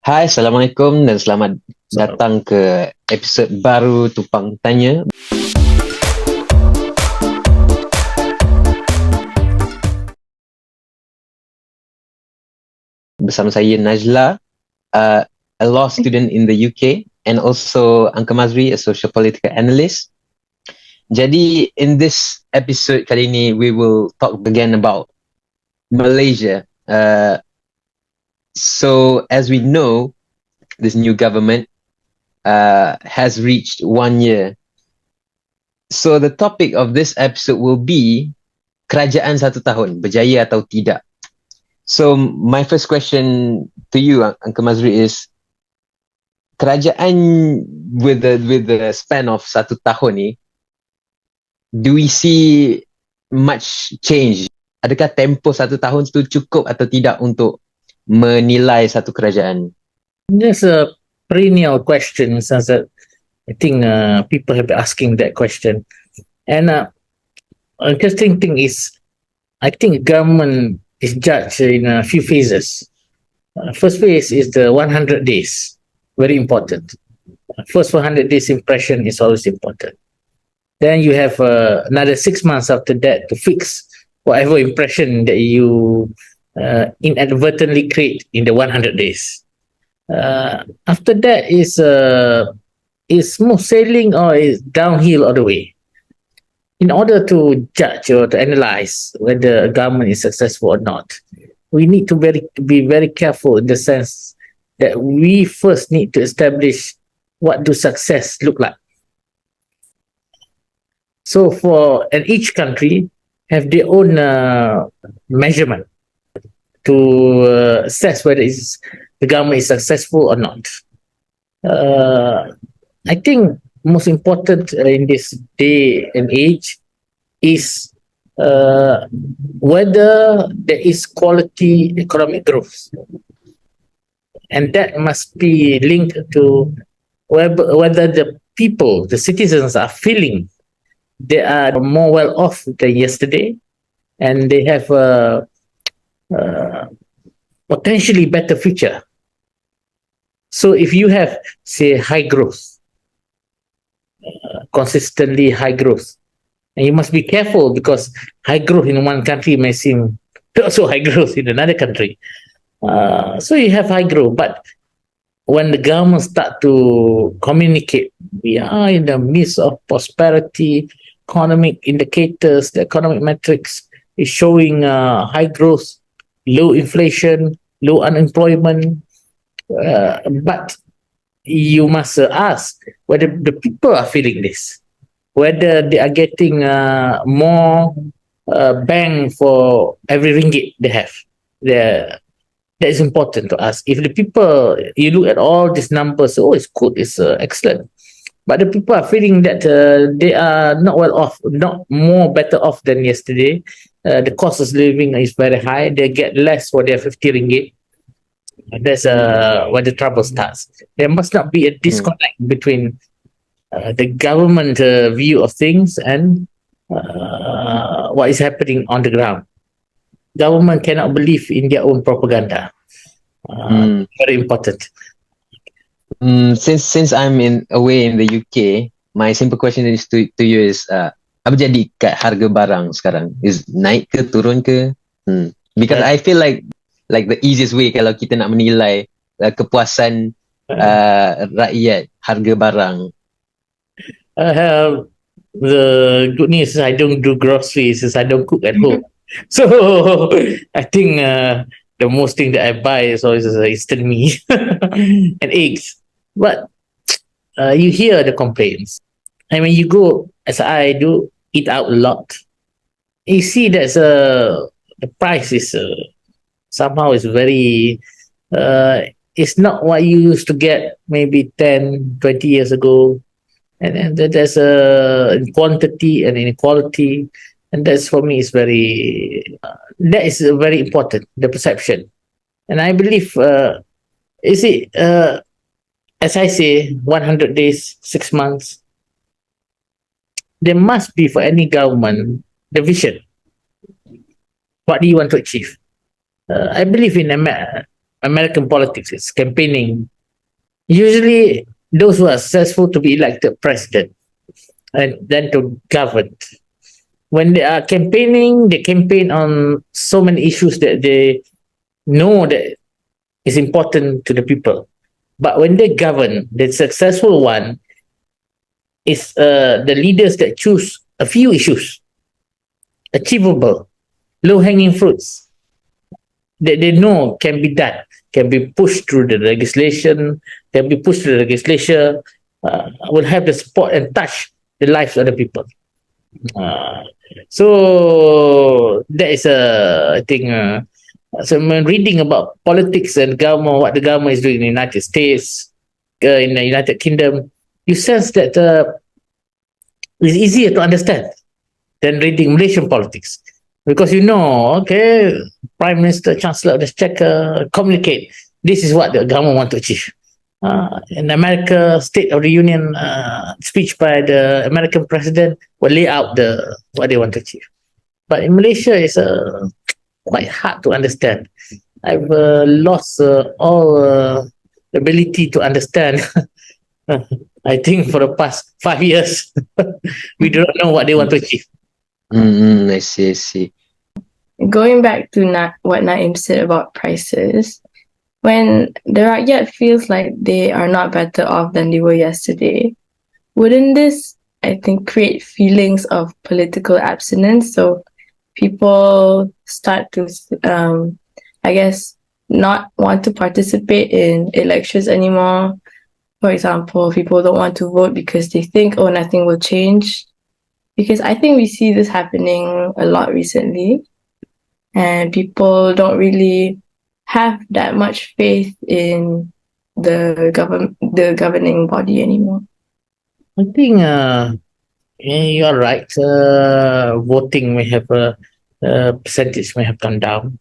Hai, Assalamualaikum dan selamat datang ke episod baru Tupang Tanya bersama saya Najla, a law student in the UK, and also Uncle Mazri, a social political analyst. Jadi, in this episode kali ini, we will talk again about Malaysia. So, as we know, this new government has reached 1 year. So the topic of this episode will be Kerajaan 1 tahun, berjaya atau tidak. So my first question to you, Uncle Mazri, is kerajaan with the span of 1 tahun ni, do we see much change? Adakah tempoh 1 tahun tu cukup atau tidak untuk menilai satu kerajaan? That's a perennial question, since I think people have been asking that question. And interesting thing is, I think government is judged in a few phases. First phase is the 100 days, very important. First 100 days impression is always important. Then you have another 6 months after that to fix whatever impression that you inadvertently create in the 100 days. After that is smooth sailing or is downhill all the way. In order to judge or to analyze whether a government is successful or not, we need to be very careful in the sense that we first need to establish what do success look like. So and each country have their own measurement to assess whether the government is successful or not. I think most important in this day and age is whether there is quality economic growth. And that must be linked to whether the people, the citizens are feeling they are more well off than yesterday and they have a potentially better future. So if you have, say, high growth, consistently high growth, and you must be careful because high growth in one country may seem not so high growth in another country. So you have high growth, but when the government start to communicate, we are in the midst of prosperity, economic indicators, the economic metrics is showing high growth, low inflation, low unemployment, but you must ask whether the people are feeling this, whether they are getting more bang for every ringgit they have. That is important to us. If the people, you look at all these numbers, oh, it's good, it's excellent. But the people are feeling that they are not well off, not more better off than yesterday. The cost of living is very high. They get less for their 50 ringgit. That's where the trouble starts. There must not be a disconnect between the government view of things and what is happening on the ground. Government cannot believe in their own propaganda. Very important. Since I'm away in the UK, my simple question is to you is apa jadi kat harga barang sekarang? Is naik ke turun ke? Because I feel like the easiest way kalau kita nak menilai kepuasan rakyat harga barang. The good news is I don't do groceries since I don't cook at home. So I think the most thing that I buy is always instant meat and eggs. But you hear the complaints. I mean, you go, as I do, eat out a lot. You see that the price is somehow is very, it's not what you used to get maybe 10, 20 years ago. And there's a quantity and inequality. And that's for me is that is very important, the perception. And I believe, as I say, 100 days, 6 months, there must be for any government the vision. What do you want to achieve? I believe in American politics is campaigning. Usually, those who are successful to be elected president and then to govern. When they are campaigning, they campaign on so many issues that they know that is important to the people. But when they govern, the successful one is the leaders that choose a few issues, achievable, low-hanging fruits that they know can be done, can be pushed through the legislation, can be pushed through the legislature, will have the support and touch the lives of the people. Uh, so that is I think. So when reading about politics and government, what the government is doing in the United States, in the United Kingdom, you sense that it's easier to understand than reading Malaysian politics. Because you know, okay, Prime Minister, Chancellor, let's check, communicate. This is what the government want to achieve. In America, State of the Union speech by the American president will lay out what they want to achieve. But in Malaysia, it's quite hard to understand. I've lost all ability to understand. I think for the past 5 years, we do not know what they want to achieve. I see, I see. Going back to what Naim said about prices, when the rakyat feels like they are not better off than they were yesterday, wouldn't this, I think, create feelings of political abstinence? So people start to, I guess, not want to participate in elections anymore. For example, people don't want to vote because they think, oh, nothing will change. Because I think we see this happening a lot recently. And people don't really have that much faith in the governing body anymore. I think you are right. Voting may have percentage may have gone down,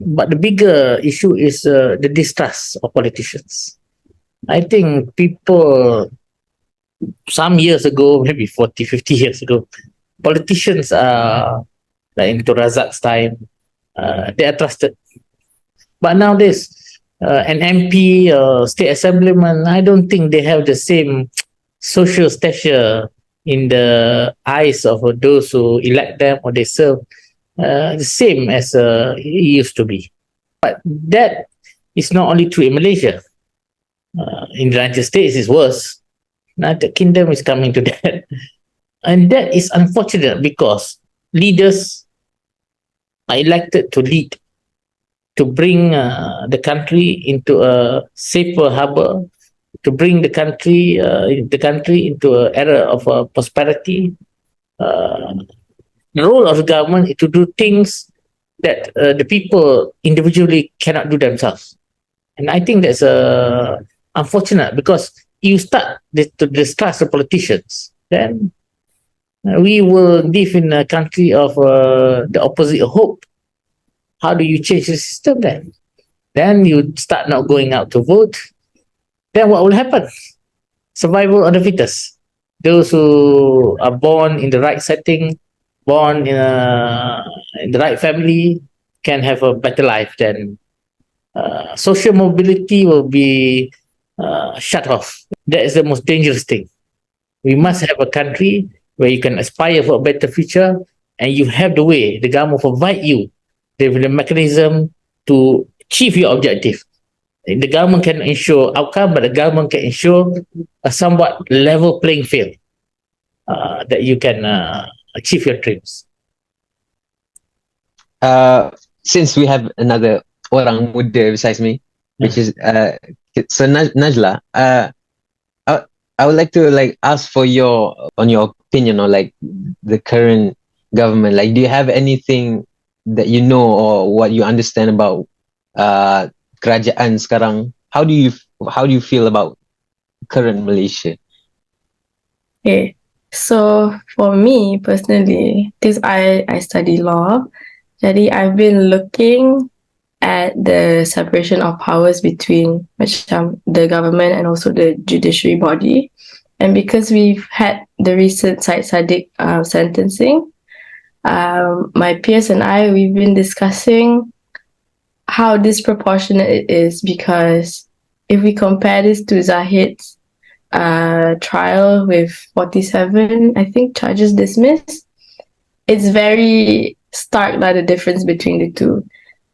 but the bigger issue is the distrust of politicians. I think people some years ago, maybe 40, 50 years ago, politicians are like in Razak's time, they are trusted. But nowadays, an MP or state assemblyman, I don't think they have the same social stature in the eyes of those who elect them or they serve, the same as it used to be. But that is not only true in Malaysia. In the United States, it's worse. United Kingdom is coming to that. And that is unfortunate because leaders are elected to lead, to bring the country into a safer harbor, to bring the country into an era of prosperity. The role of the government is to do things that the people individually cannot do themselves. And I think that's unfortunate because you start to distrust the politicians, then we will live in a country of the opposite of hope. How do you change the system then? Then you start not going out to vote. Then what will happen? Survival of the fittest. Those who are born in the right setting, born in the right family, can have a better life. Then social mobility will be shut off. That is the most dangerous thing. We must have a country where you can aspire for a better future, and you have the way. The government provide you the mechanism to achieve your objective. The government can ensure outcome, but the government can ensure a somewhat level playing field that you can achieve your dreams. Since we have another orang muda besides me, which is so Najla, I would like to ask for your opinion on the current government. Do you have anything that you know or what you understand about kerajaan sekarang? How do you feel about current Malaysia? Okay, so for me personally, because I study law, jadi I've been looking at the separation of powers between the government and also the judiciary body. And because we've had the recent Syed Saddiq sentencing, my peers and I, we've been discussing how disproportionate it is, because if we compare this to Zahid's trial with 47, I think, charges dismissed, it's very stark by the difference between the two.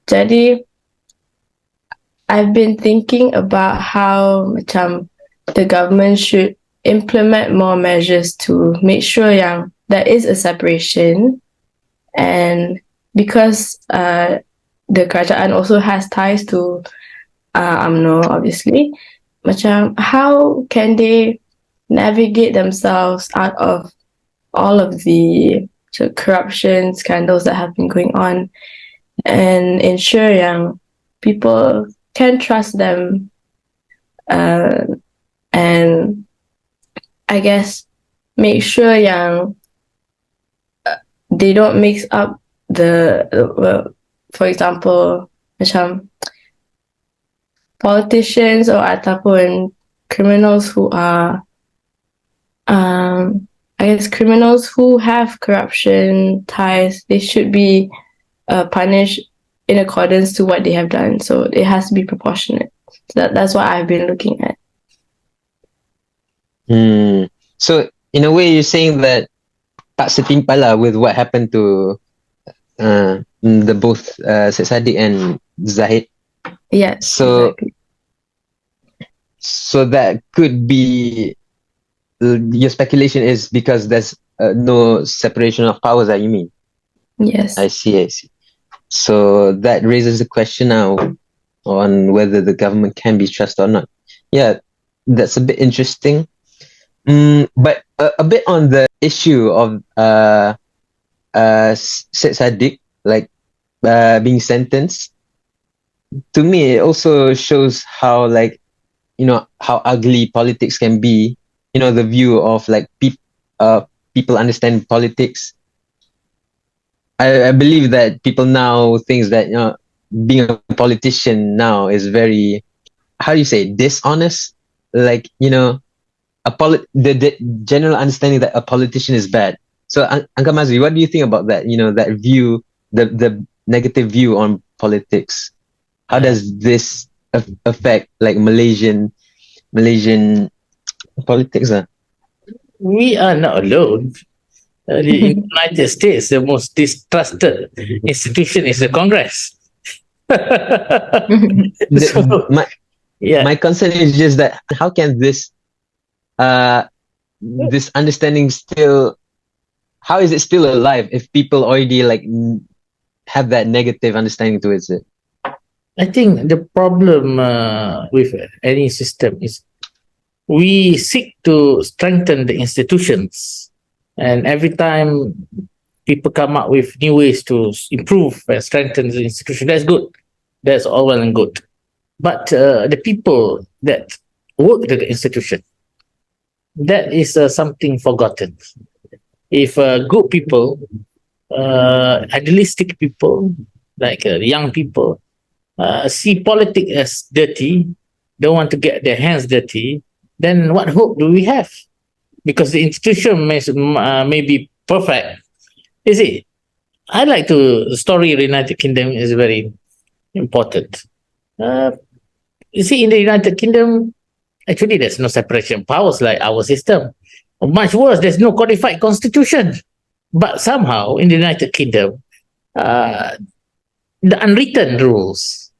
Jadi, I've been thinking about how the government should implement more measures to make sure yang there is a separation, and because the kerajaan also has ties to UMNO, obviously, how can they navigate themselves out of all of the corruption scandals that have been going on, and ensure yang people can trust them, and I guess make sure yang they don't mix up for example, politicians or ataupun criminals who are criminals who have corruption ties. They should be punished in accordance to what they have done. So it has to be proportionate. So that's what I've been looking at. So in a way, you're saying that tak setimpal lah with what happened to the both Syed Saddiq and Zahid. Yes. So exactly. So that could be your speculation is because there's no separation of powers. That you mean? Yes. I see. So that raises the question now on whether the government can be trusted or not. Yeah, that's a bit interesting. But a bit on the issue of Syed Saddiq, like being sentenced. To me, it also shows how, like, how ugly politics can be. The view of like people understand politics. I believe that people now thinks that being a politician now is very, how do you say, dishonest. Like the general understanding that a politician is bad. So Anka Mazri, what do you think about that? That view, the negative view on politics. How does this affect like Malaysian politics? We are not alone. The United States, the most distrusted institution is the Congress. My concern is just that how can this understanding still, how is it still alive if people already like have that negative understanding towards it? I think the problem with any system is we seek to strengthen the institutions, and every time people come up with new ways to improve and strengthen the institution, that's good. That's all well and good. But the people that work at the institution, that is something forgotten. If good people, idealistic people, like young people, see politics as dirty, don't want to get their hands dirty, then what hope do we have? Because the institution may be perfect. You see, the story of the United Kingdom is very important. You see, in the United Kingdom, actually there's no separation of powers like our system. Much worse, there's no codified constitution. But somehow, in the United Kingdom, the unwritten rules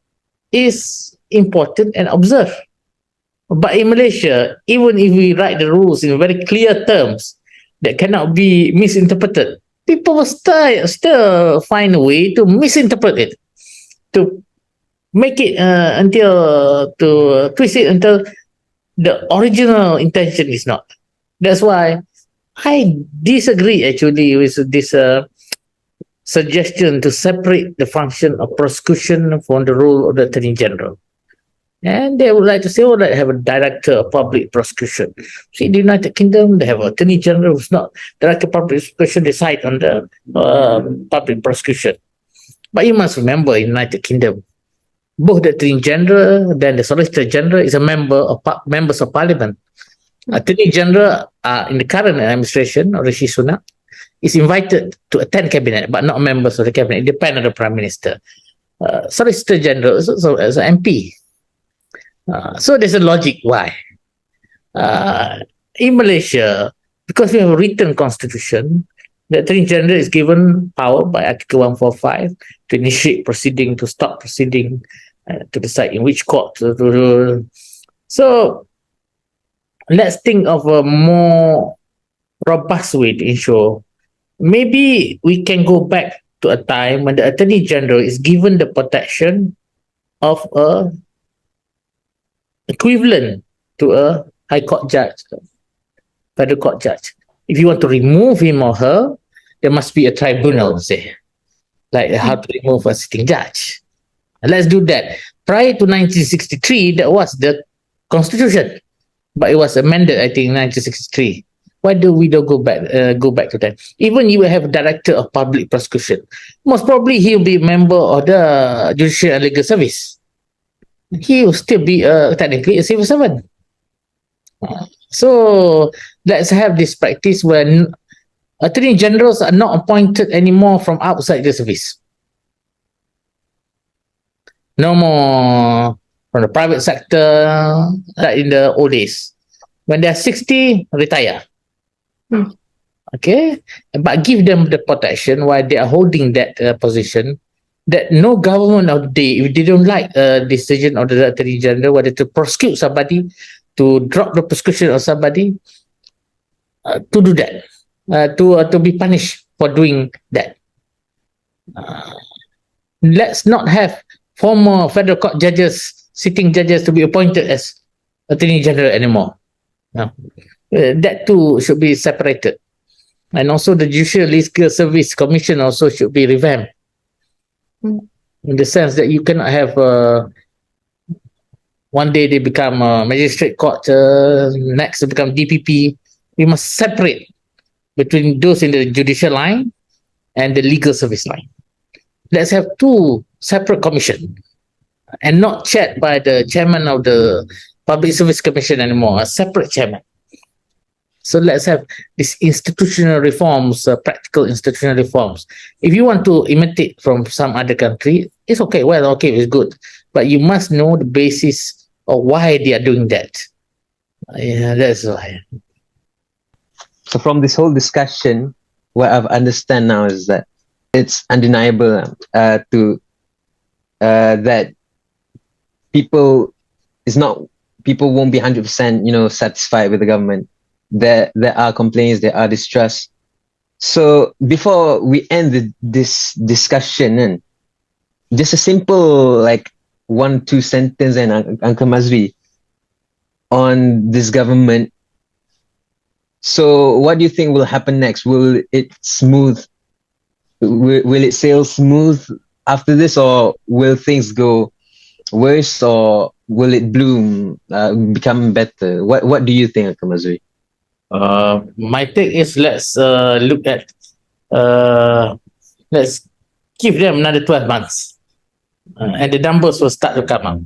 is important and observed. But in Malaysia, even if we write the rules in very clear terms that cannot be misinterpreted, people will still find a way to misinterpret it, to make it to twist it until the original intention is not. That's why I disagree actually with this suggestion to separate the function of prosecution from the role of the Attorney General. And they would like to say, they have a director of public prosecution. See, in the United Kingdom, they have an Attorney General who's not director of public prosecution, decide on the public prosecution. But you must remember, in the United Kingdom, both the Attorney General and the Solicitor General is a members of Parliament. Attorney General in the current administration of Rishi Sunak is invited to attend cabinet, but not members of the cabinet. It depends on the Prime Minister. Solicitor General, so as an MP. So there's a logic why. In Malaysia, because we have a written constitution, the Attorney General is given power by Article 145 to initiate proceeding, to stop proceeding, to decide in which court to do. So let's think of a more robust way to ensure. Maybe we can go back to a time when the Attorney General is given the protection of a equivalent to a High Court judge, Federal Court judge. If you want to remove him or her, there must be a tribunal, say, like how to remove a sitting judge. And let's do that. Prior to 1963, that was the constitution, but it was amended, I think, in 1963. Why do we don't go back to that? Even you will have a director of public prosecution. Most probably he'll be a member of the Judicial and Legal Service. He will still be technically a civil servant. So let's have this practice when attorney generals are not appointed anymore from outside the service. No more from the private sector like in the old days. When they're 60, retire. Okay, but give them the protection while they are holding that position, that no government of the day, if they don't like a decision of the Attorney General, whether to prosecute somebody, to drop the prosecution of somebody, to do that, to be punished for doing that. Let's not have former federal court judges, sitting judges, to be appointed as Attorney General anymore. No. That too should be separated. And also the Judicial Legal Service Commission also should be revamped. In the sense that you cannot have one day they become magistrate court, next they become DPP. We must separate between those in the judicial line and the legal service line. Let's have two separate commissions and not chaired by the chairman of the Public Service Commission anymore, a separate chairman. So let's have these institutional reforms, practical institutional reforms. If you want to imitate from some other country, it's okay. Well, okay, it's good. But you must know the basis of why they are doing that. Yeah, that's why. So from this whole discussion, what I've understand now is that it's undeniable that people won't be 100% satisfied with the government. There are complaints, there are distrust. So before we end this discussion, and just a simple 1-2 sentence, and Uncle Mazri, on this government. So what do you think will happen next? Will it sail smooth after this, or will things go worse, or will it bloom, become better? What do you think, Uncle Mazri? My take is let's look at let's give them another 12 months, and the numbers will start to come out.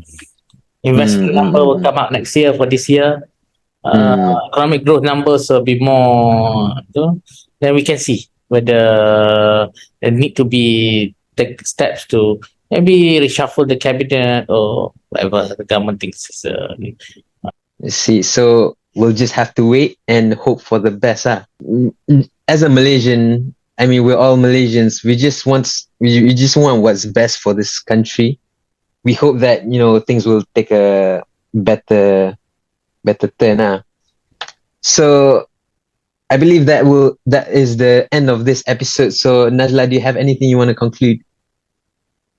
Investment number will come out next year for this year. Economic growth numbers will be more. Then we can see whether there need to be take steps to maybe reshuffle the cabinet or whatever the government thinks is. See, so we'll just have to wait and hope for the best. As a Malaysian, I mean, we're all Malaysians. We just want what's best for this country. We hope that things will take a better turn. So I believe that is the end of this episode. So Najla, do you have anything you want to conclude?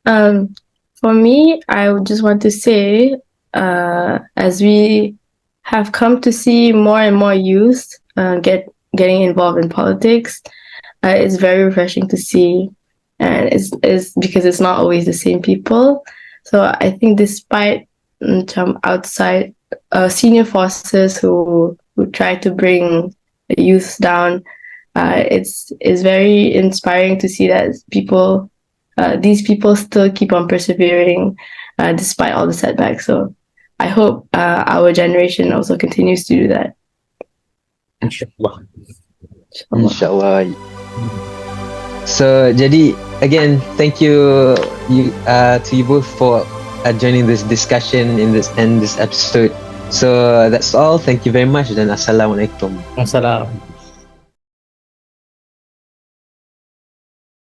For me, I would just want to say, as we have come to see more and more youth getting involved in politics, it's very refreshing to see, and it's because it's not always the same people. So I think despite some outside senior forces who try to bring the youth down, it's very inspiring to see that these people still keep on persevering despite all the setbacks. So I hope our generation also continues to do that. InsyaAllah. InsyaAllah. So jadi again, thank you, to you both for joining this discussion in this episode. So that's all. Thank you very much, and assalamualaikum. Wassalam.